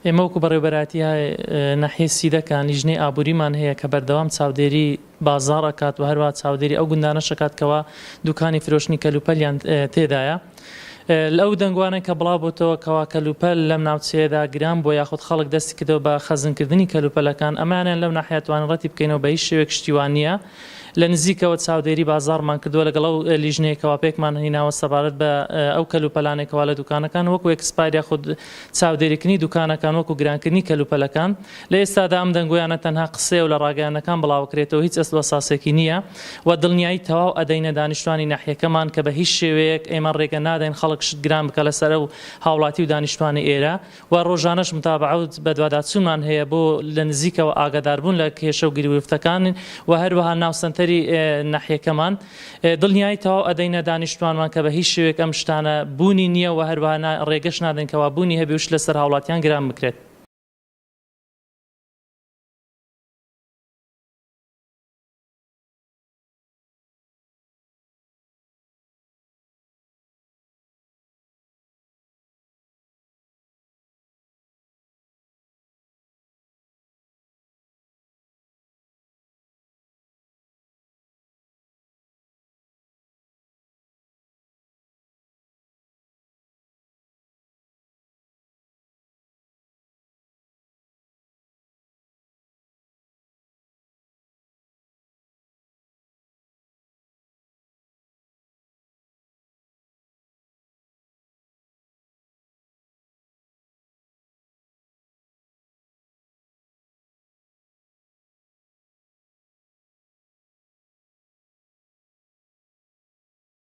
ئێمە وەکو بەڕێوەبەراتی ناحیە سیدەکان لیژنەی ئابووریمان هەیە کە بەردەوام چاودێری بازاڕ ئەکات و هەروە چاودێری ئەو گوندانەش ئەکاتکەوە دوکانی فرۆشتنی کەلوپەلیان تێدایە. لەو دەنگوانە کە بڵاو بۆتەوە کەوا کەلوپەل لەم ناوچەیەدا گران بۆ یاخود خەڵک دەستی کردەوە بە خەزنکردنی کەلوپەلەکان، ئەمانیان لەو ناحیەتوان ڕەتی بکەینەوە بە هیچ شێوێک شتیوان نییە. لە نزیکەوە چاودێری بازاڕمان کردووە لەگەڵ ئەو لیژنەیەکەوە پێکمان هیناوە سەبارەت بە ئەو کەلوپەلانێکەوە لە دوکانەکان وەکو ئەکسپایریا خود چاودێریکردنی دوکانەکان وەکو گرانکردنی کەلوپەلەکان. لە ئێستادا ئەم دەنگۆیانە تەنها قسەیە و لە ڕاگەیانەکان بڵاوکرێتەوە، هیچ ئەساسێکی نییە و دڵنیایی تەواو ئەدەینە دانیشتوانی ناحیەکەمان کە بە هیچ شێوەیەک ئێمە ڕێگە نادەین خەڵک شت گران بکە لەسەر و هاوڵاتی و دانیشتوانی ئێرە و ڕۆژانەش متابعەت بە دوواداچوومان هەیە بۆ لە نزیکەوە ئاگاداربوون لە کێشە و گریوفتەکان و هەروەها ناوسەنتەری ناحیەکەمان. دڵنیایی تەواو ئەدەینە دانیشتوانمان کە بە هیچ شێوێک ئەم شتانە بوونی نییە و هەروەها ڕێگەش نادەین کەوا بوونی هەبێ وش لەسەر هاوڵاتیان گران بکرێت.